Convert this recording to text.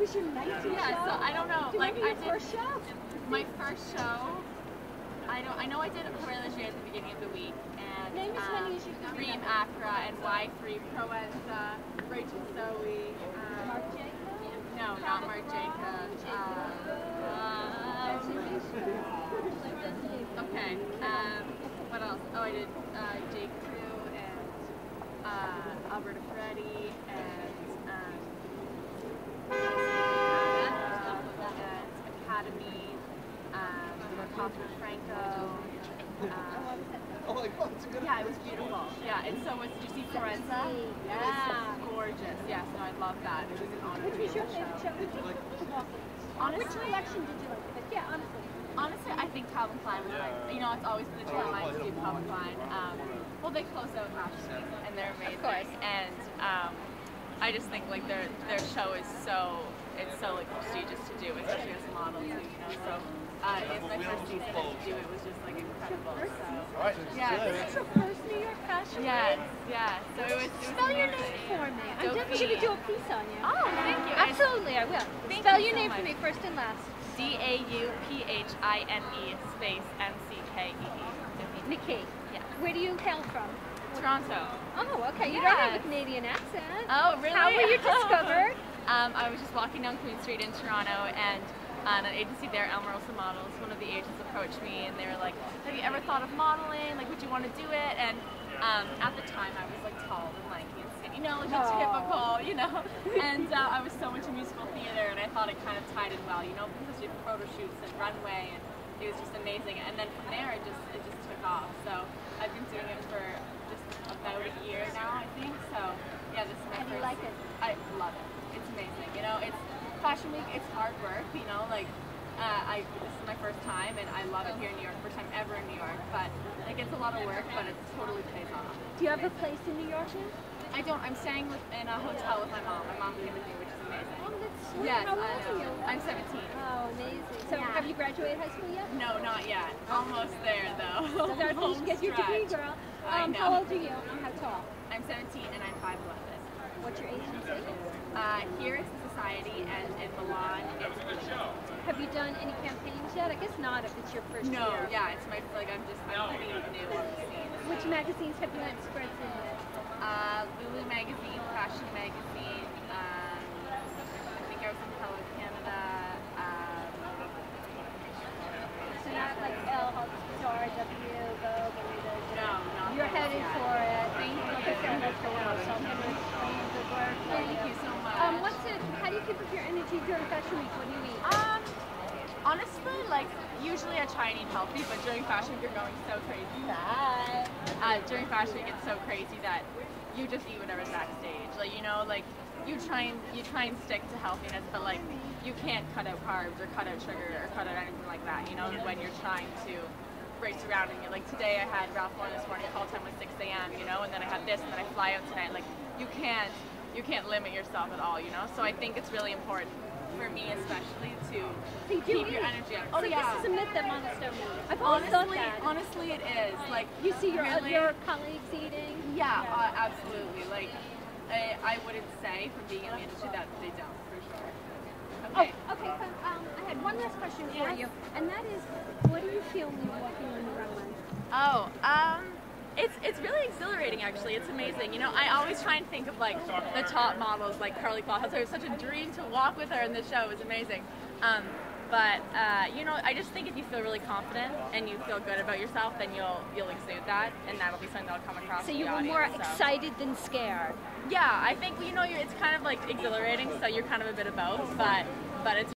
was your 19th show? Yeah, so I don't know. Do you like remember your first show? My first show. I know I did it earlier this year at the beginning of the week, and Name as many as you can Dream remember. Accra and Y3 Proenza, Rachel Zoe. Mark Jacob? No, not Mark Jacob. Okay. What else? Oh, I did Jake too, and Alberta Ferretti, and Academy, Catherine Franco. Oh my God, it's a good. Yeah, it was beautiful. Yeah, and so did you see Florenza? Yeah. It was gorgeous. Yes, no, I love that. It was an honor. Which was your favorite show? Which collection did you like? But yeah, honestly. Honestly, I think Calvin Klein was like, you know, it's always been a dream of mine to do Calvin Klein. Well, they close out Fashion Week, and they're amazing. Of course. And I just think like their show is so like prestigious to do, especially as a model too. You know, so it's my first season to do it was just like incredible. So yeah, This is your first New York Fashion Week? yes, yeah. So it was. Spell your name for me. I'm definitely going to do a piece on you. Oh, thank you. Absolutely, I will. Spell your name for me, first and last. Dauphine space McKee. McKee. Yeah. Where do you hail from? Toronto. Oh, okay. You don't have a Canadian accent. Oh, really? How were you discovered? I was just walking down Queen Street in Toronto, and an agency there, Elmarosa Models, one of the agents approached me, and they were like, have you ever thought of modeling? Like, would you want to do it? And at the time, I was like tall and lanky and skinny, you know, like a typical, you know. And I was so into musical theater, and I thought it kind of tied in well, you know, because you have photo shoots and runway, and it was just amazing. And then from there, it just took off. So I've been doing it for just about a year now, I think. So yeah, this is my first. You like it? I love it. It's amazing. You know, it's Fashion Week. It's hard work. You know, like this is my first time, and I love it here in New York. First time ever in New York, but like it's a lot of work, but it totally pays off. Do you have a place in New York now? I don't. I'm staying in a hotel with my mom. My mom came with me, which is amazing. Oh, that's sweet. Yes, How old I are know. you? I'm 17. Oh, amazing. So have you graduated high school yet? No, not yet. Almost there, though. So that's when you get your degree, girl. I know. How old are you and how tall? I'm 17 and I'm 5'11". What's your agency? Here it's the Society, and in Milan it's Bruno. Have you done any campaigns yet? I guess not if it's your first No, year. yeah, it's my I'm pretty new on the scene. Which magazines have you had spreads in with? Lulu magazine, Fashion magazine. I think I was in Hello Canada. So not like Elle, Star, W, Vogue, any of those? No, not You're those headed yet. for it. Thank you. Like I said, that's the world, so I'm going to do good work. Thank you so much. How do you keep up your energy during Fashion Week? What do you eat? Honestly, like usually I try and eat healthy, but during Fashion Week you're going so crazy. During Fashion Week it's so crazy that you just eat whatever's backstage. Like you know, like you try and stick to healthiness, but like you can't cut out carbs or cut out sugar or cut out anything like that. You know, when you're trying to race around and you're like today I had Ralph Lauren this morning. Call time was 6 a.m. You know, and then I had this, and then I fly out tonight. Like you can't limit yourself at all. You know, so I think it's really important for me especially to keep your energy up. Oh so yeah. This is a myth that models don't eat. I've always thought that. Honestly, it is. Like you see your really, your colleagues eating. Yeah, absolutely. Like I wouldn't say from being in the industry that they don't, for sure. Okay. Oh, okay. I had one last question for you, and that is, what do you feel when you're walking on the runway? Oh, it's really exhilarating actually. It's amazing. You know, I always try and think of like the top models like Carly Claus. It was such a dream to walk with her in the show. It was amazing. But you know, I just think if you feel really confident and you feel good about yourself, then you'll exude that, and that'll be something that'll come across. So to you the were audience, more so. excited than scared. Yeah, I think you know it's kind of like exhilarating. So you're kind of a bit of both, but it's